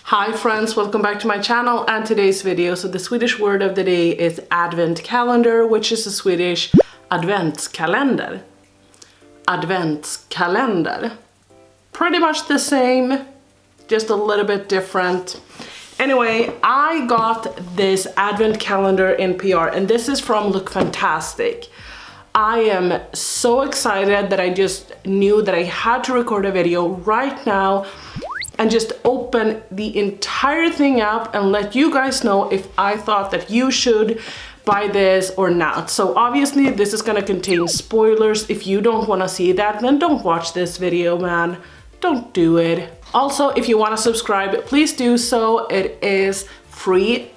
Hi friends, welcome back to my channel and today's video. So the Swedish word of the day is advent calendar, which is a Swedish adventskalender. Adventskalender. Pretty much the same, just a little bit different. Anyway, I got this advent calendar in PR and this is from Lookfantastic. I am so excited that I just knew that I had to record a video right now and just open the entire thing up and let you guys know if I thought that you should buy this or not. So obviously this is gonna contain spoilers. If you don't wanna see that, then don't watch this video, man. Don't do it. Also, if you wanna subscribe, please do so. It is free.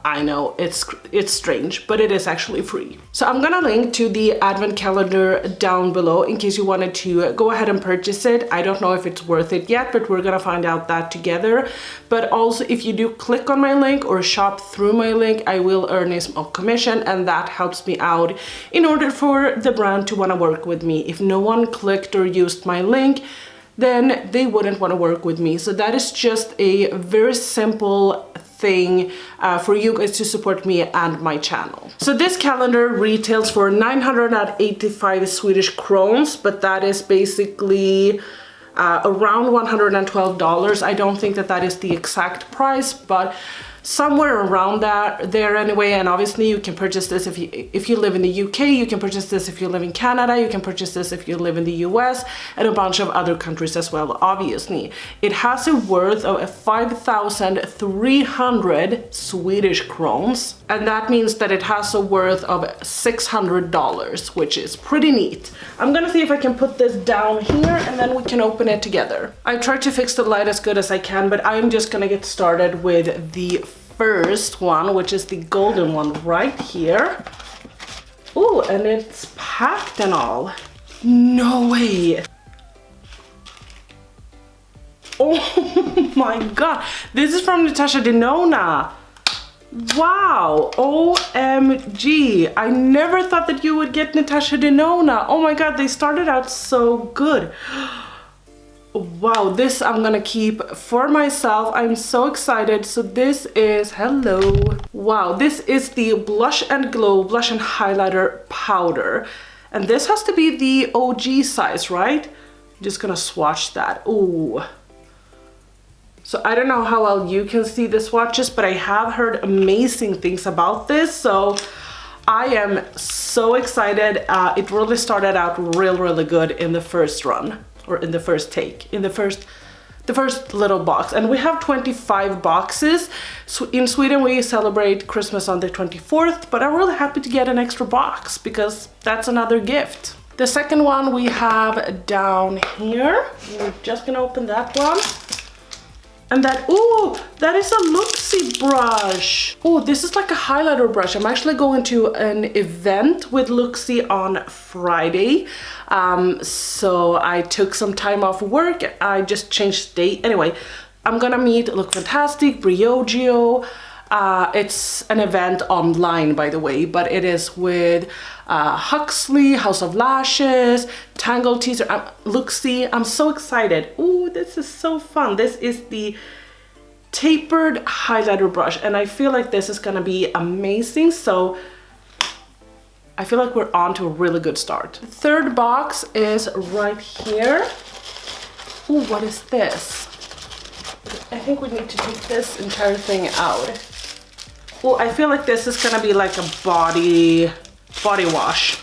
I know it's strange, but it is actually free. So I'm gonna link to the advent calendar down below in case you wanted to go ahead and purchase it. I don't know if it's worth it yet, but we're gonna find out that together. But also if you do click on my link or shop through my link, I will earn a small commission and that helps me out in order for the brand to wanna work with me. If no one clicked or used my link, then they wouldn't want to work with me. So that is just a very simple thing for you guys to support me and my channel. So this calendar retails for 985 Swedish crowns, but that is basically around $112. I don't think that that is the exact price, but somewhere around that there anyway. And obviously you can purchase this if you live in the UK, you can purchase this if you live in Canada, you can purchase this if you live in the US and a bunch of other countries as well. Obviously it has a worth of 5,300 Swedish crowns, and that means that it has a worth of $600, which is pretty neat. I'm gonna see if I can put this down here and then we can open it together. I tried to fix the light as good as I can, but I'm just gonna get started with the first one, which is the golden one right here. Oh, and it's packed and all. No way. Oh my god. This is from Natasha Denona. Wow, OMG. I never thought that you would get Natasha Denona. Oh my god, they started out so good. Wow, this I'm gonna keep for myself. I'm so excited. So this is, hello. Wow, this is the Blush and Glow Blush and Highlighter Powder. And this has to be the OG size, right? I'm just gonna swatch that. Ooh. So I don't know how well you can see the swatches, but I have heard amazing things about this. So I am so excited. It really started out really good in the first run. Or in the first take, in the first little box. And we have 25 boxes. So in Sweden we celebrate Christmas on the 24th, but I'm really happy to get an extra box because that's another gift. The second one we have down here. We're just gonna open that one. And that, oh, that is a Luxie brush. Oh, this is like a highlighter brush. I'm actually going to an event with Luxie on Friday. So I took some time off work. I just changed date. Anyway, I'm gonna meet Lookfantastic, Briogeo. It's an event online, by the way, but it is with Huxley, House of Lashes, Tangle Teaser, Luxie. I'm so excited. Ooh, this is so fun. This is the tapered highlighter brush, and I feel like this is gonna be amazing. So I feel like we're on to a really good start. The third box is right here. Ooh, what is this? I think we need to take this entire thing out. Well, I feel like this is gonna be like a body wash.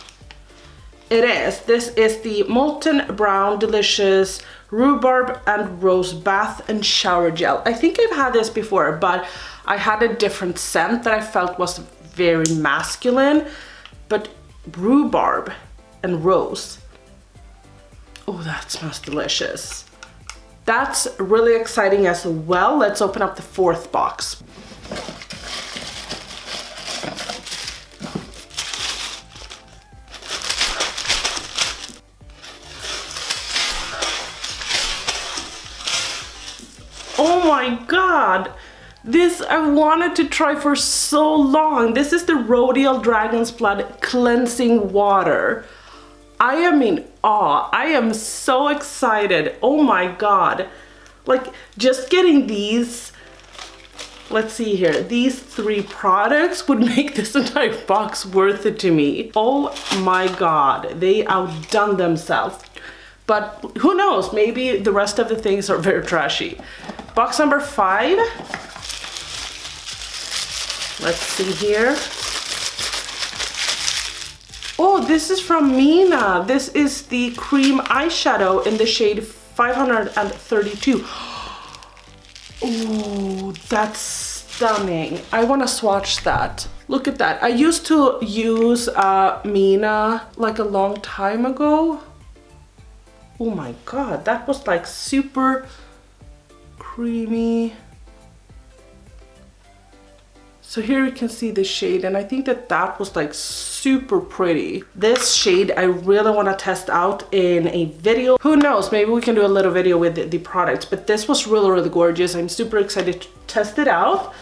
It is. This is the Molten Brown Delicious Rhubarb and Rose Bath and Shower Gel. I think I've had this before, but I had a different scent that I felt was very masculine. But rhubarb and rose. Oh, that smells delicious. That's really exciting as well. Let's open up the fourth box. Oh my god, this I wanted to try for so long. This is the Røde Dragon's Blood Cleansing Water. I am in awe. I am so excited. Oh my god. Like, just getting these let's see here. These 3 products would make this entire box worth it to me. Oh my God, they outdone themselves. But who knows, maybe the rest of the things are very trashy. Box number 5. Let's see here. Oh, this is from Mina. This is the cream eyeshadow in the shade 532. Oh, that's stunning. I want to swatch that. Look at that. I used to use Mina like a long time ago. Oh my God, that was like super creamy. So here you can see the shade, and I think that that was like super pretty. This shade I really want to test out in a video. Who knows, maybe we can do a little video with the products, but this was really gorgeous. I'm super excited to test it out.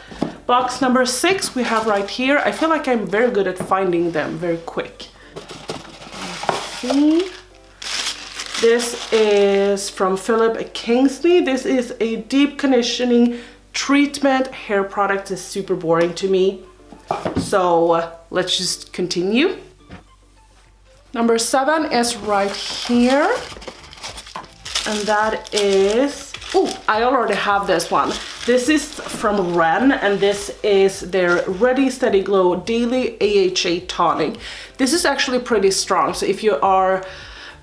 Box number 6 we have right here. I feel like I'm very good at finding them very quick. Okay. This is from Philip Kingsley. This is a deep conditioning treatment hair product. Is super boring to me, so let's just continue. Number 7 is right here, and that is, oh, I already have this one. This is from Røde, and this is their Ready Steady Glow Daily AHA Tonic. This is actually pretty strong, so if you are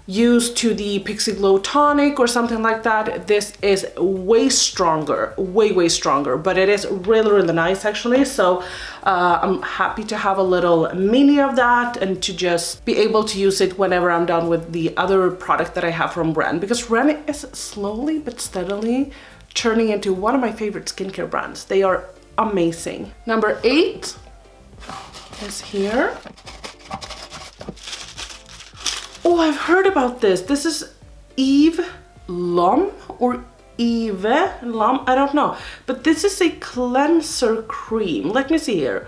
used to the Pixie Glow tonic or something like that, this is way stronger, way stronger, but it is really nice actually. So I'm happy to have a little mini of that and to just be able to use it whenever I'm done with the other product that I have from Røde, because Røde is slowly but steadily turning into one of my favorite skincare brands. They are amazing. Number 8 is here. Oh, I've heard about this. This is Eve Lom or Eve Lom, I don't know. But this is a cleanser cream. Let me see here.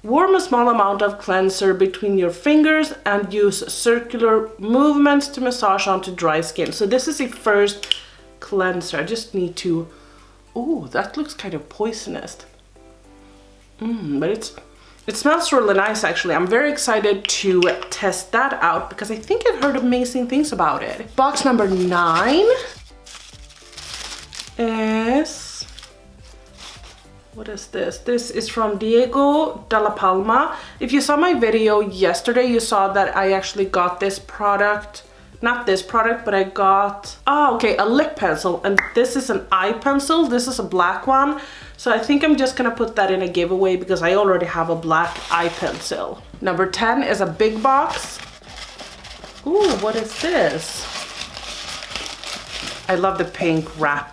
Warm a small amount of cleanser between your fingers and use circular movements to massage onto dry skin. So this is a first cleanser. I just need to, oh, that looks kind of poisonous. But it smells really nice actually. I'm very excited to test that out because I think I've heard amazing things about it. Box number 9 is, what is this? This is from Diego de la Palma. If you saw my video yesterday, you saw that I actually got this product. Not this product, but I got, a lip pencil, and this is an eye pencil. This is a black one. So I think I'm just gonna put that in a giveaway because I already have a black eye pencil. Number 10 is a big box. Ooh, what is this? I love the pink wrap.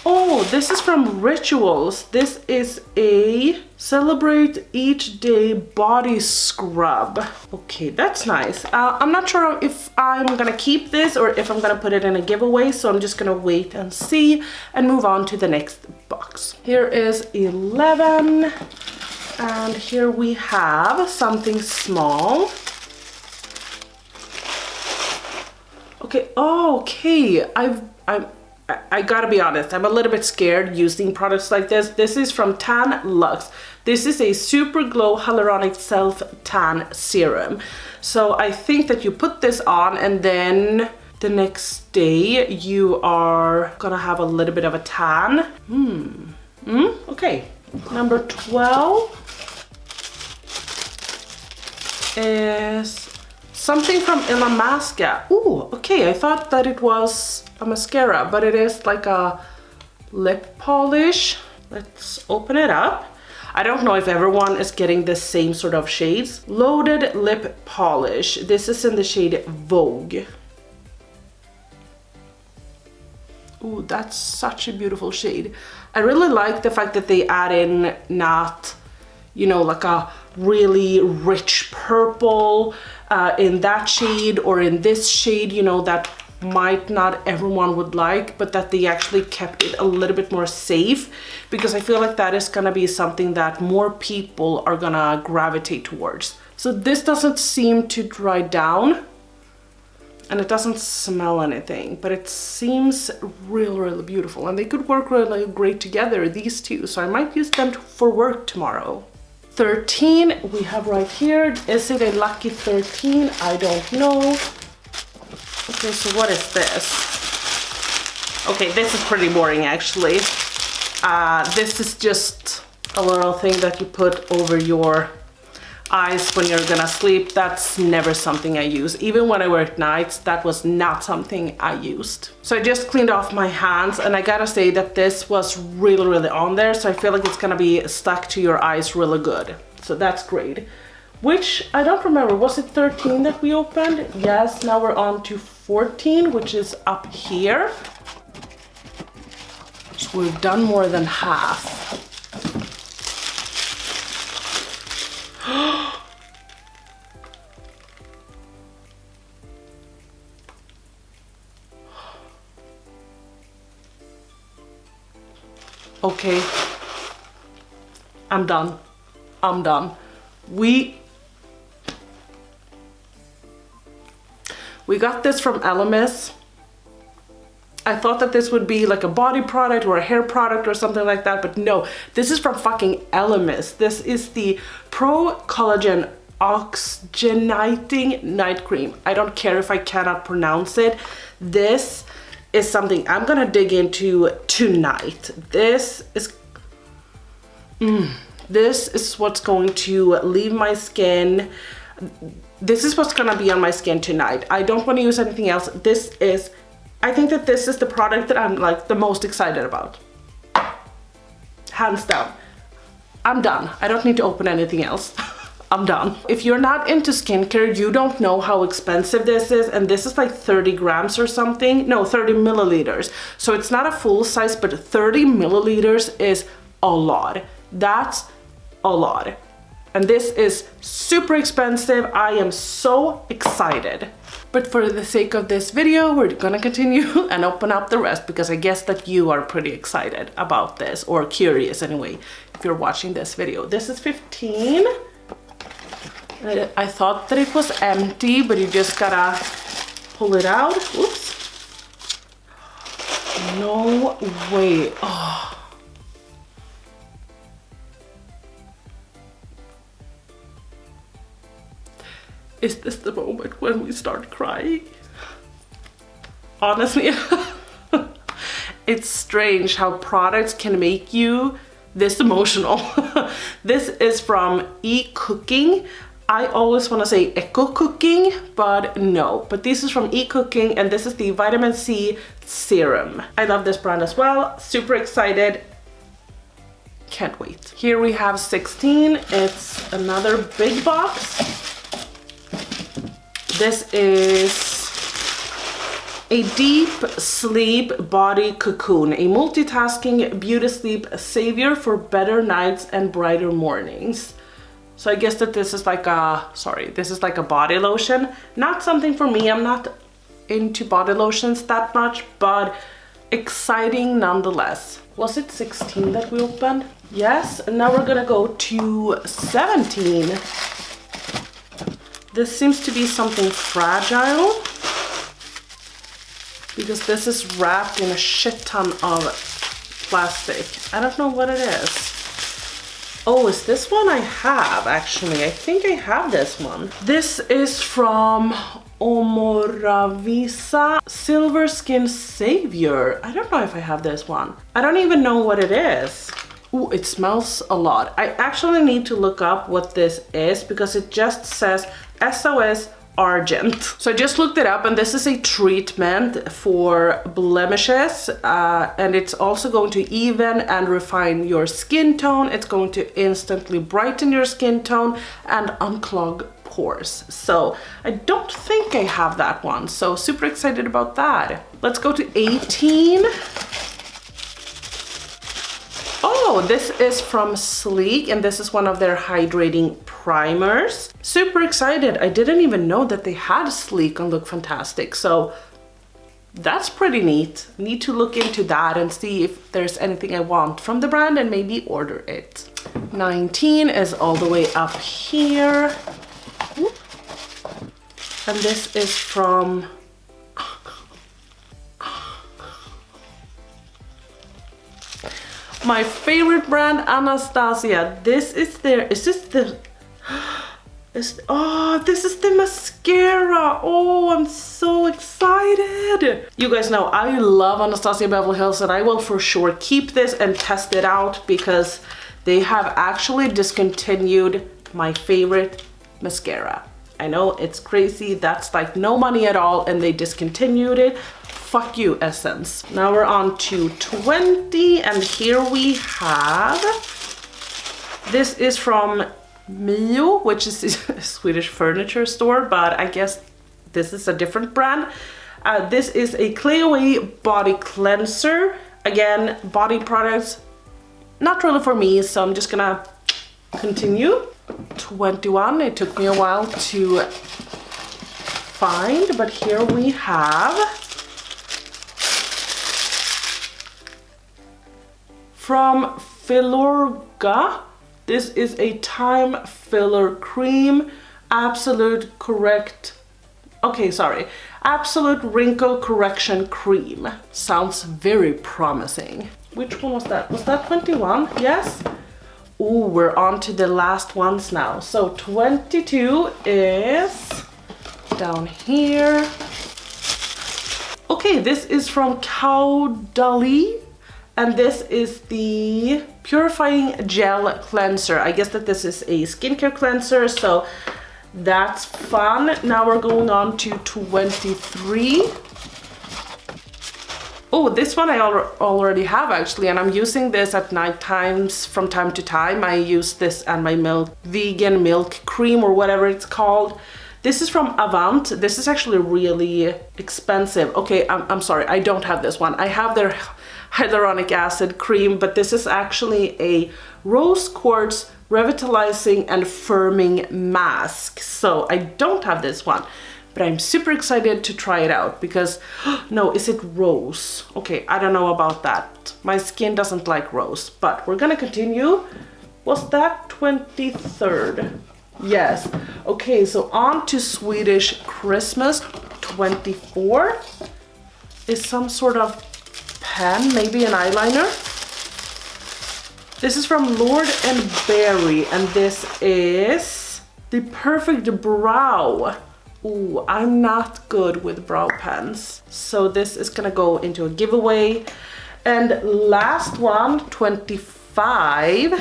Oh, this is from Rituals. This is a Celebrate Each Day body scrub. Okay, that's nice. I'm not sure if I'm gonna keep this or if I'm gonna put it in a giveaway, so I'm just gonna wait and see and move on to the next box. Here is 11, and here we have something small. Okay, okay. I gotta be honest, I'm a little bit scared using products like this. This is from Tan Luxe. This is a Super Glow Hyaluronic Self Tan Serum. So I think that you put this on and then the next day you are gonna have a little bit of a tan. Okay. Number 12 is something from Illamasqua. Ooh, okay, I thought that it was a mascara, but it is like a lip polish. Let's open it up. I don't know if everyone is getting the same sort of shades. Loaded lip polish. This is in the shade Vogue. Ooh, that's such a beautiful shade. I really like the fact that they add in not, you know, like a really rich purple in that shade or in this shade, you know, that might not everyone would like, but that they actually kept it a little bit more safe, because I feel like that is gonna be something that more people are gonna gravitate towards. So this doesn't seem to dry down, and it doesn't smell anything, but it seems really beautiful, and they could work really great together, these two, so I might use them for work tomorrow. 13 we have right here. Is it a lucky 13? I don't know. Okay, so what is this? Okay, this is pretty boring actually. This is just a little thing that you put over your eyes when you're gonna sleep. That's never something I use. Even when I work nights, that was not something I used. So I just cleaned off my hands, and I gotta say that this was really on there, so I feel like it's gonna be stuck to your eyes really good. So that's great. Which, I don't remember, was it 13 that we opened? Yes, now we're on to 14, which is up here. So we've done more than half. Okay, I'm done. I'm done. We got this from Elemis. I thought that this would be like a body product or a hair product or something like that, but no, this is from fucking Elemis. This is the Pro Collagen Oxygenating Night Cream. I don't care if I cannot pronounce it. This is something I'm gonna dig into tonight. This is what's going to leave my skin. This is what's gonna be on my skin tonight. I don't want to use anything else. I think that this is the product that I'm like the most excited about. Hands down. I'm done. I don't need to open anything else. I'm done. If you're not into skincare, you don't know how expensive this is, and this is like 30 grams or something. No, 30 milliliters. So it's not a full size, but 30 milliliters is a lot. That's a lot. And this is super expensive. I am so excited. But for the sake of this video, we're gonna continue and open up the rest, because I guess that you are pretty excited about this, or curious anyway, if you're watching this video. This is 15. I thought that it was empty, but you just gotta pull it out. Oops. No way. Oh. Is this the moment when we start crying? Honestly, it's strange how products can make you this emotional. This is from eCooking. I always want to say Eco Cooking, but no. But this is from eCooking, and this is the Vitamin C Serum. I love this brand as well. Super excited. Can't wait. Here we have 16. It's another big box. This is a deep sleep body cocoon, a multitasking beauty sleep savior for better nights and brighter mornings. So I guess that this is like a body lotion. Not something for me. I'm not into body lotions that much, but exciting nonetheless. Was it 16 that we opened? Yes, and now we're gonna go to 17. This seems to be something fragile, because this is wrapped in a shit ton of plastic. I don't know what it is. Oh, is this one I have actually? I think I have this one. This is from Omoravisa Silver Skin Savior. I don't know if I have this one. I don't even know what it is. Ooh, it smells a lot. I actually need to look up what this is, because it just says SOS Argent. So I just looked it up, and this is a treatment for blemishes, and it's also going to even and refine your skin tone. It's going to instantly brighten your skin tone and unclog pores. So I don't think I have that one, so super excited about that. Let's go to 18. Oh, this is from Sleek, and this is one of their hydrating primers. Super excited. I didn't even know that they had Sleek on Lookfantastic, so that's pretty neat. Need to look into that and see if there's anything I want from the brand and maybe order it. 19 is all the way up here. And this is from My favorite brand, Anastasia. This is their, is this the, oh, this is the mascara. Oh, I'm so excited. You guys know I love Anastasia Beverly Hills, and I will for sure keep this and test it out because they have actually discontinued my favorite mascara. I know it's crazy, that's like no money at all, and they discontinued it. Fuck you, Essence. Now we're on to 20, and here we have, this is from Mio, which is a Swedish furniture store, but I guess this is a different brand. This is a Clay Away body cleanser. Again, body products, not really for me, so I'm just gonna continue. 21, it took me a while to find, but here we have from Filorga. This is a time filler cream, absolute wrinkle correction cream. Sounds very promising. Which one was that? Was that 21? Yes. Ooh, we're on to the last ones now. So 22 is down here. Okay, this is from Caudalie, and this is the Purifying Gel Cleanser. I guess that this is a skincare cleanser, so that's fun. Now we're going on to 23. Oh, this one I already have actually, and I'm using this at night times from time to time. I use this and my vegan milk cream or whatever it's called. This is from Avant. This is actually really expensive. Okay, I'm sorry, I don't have this one. I have their hyaluronic acid cream, but this is actually a rose quartz revitalizing and firming mask. So I don't have this one. But I'm super excited to try it out because, no, is it rose? Okay, I don't know about that. My skin doesn't like rose, but we're gonna continue. Was that 23rd? Yes. Okay, so on to Swedish Christmas. 24 is some sort of pen, maybe an eyeliner. This is from Lord and Berry, and this is the perfect brow. Ooh, I'm not good with brow pens. So this is gonna go into a giveaway. And last one, 25,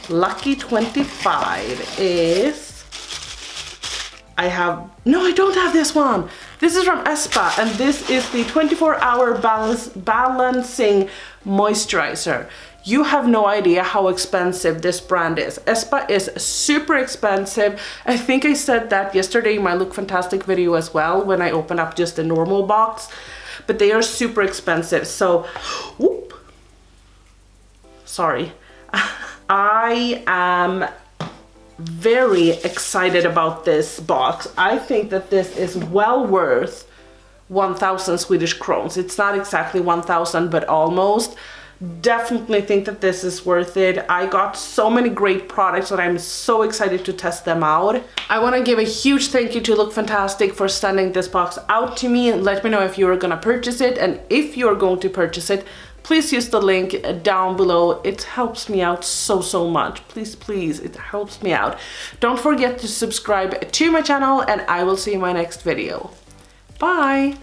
lucky 25 is, I don't have this one. This is from Espa, and this is the 24-hour balancing moisturizer. You have no idea how expensive this brand is. Espa is super expensive. I think I said that yesterday in my Lookfantastic video as well when I opened up just a normal box. But they are super expensive. So, whoop. Sorry. I am very excited about this box. I think that this is well worth 1,000 Swedish crowns. It's not exactly 1,000, but almost. Definitely think that this is worth it. I got so many great products and I'm so excited to test them out. I want to give a huge thank you to Lookfantastic for sending this box out to me, and let me know if you are gonna purchase it, and if you are going to purchase it, please use the link down below. It helps me out so much. Please, it helps me out. Don't forget to subscribe to my channel, and I will see you in my next video. Bye!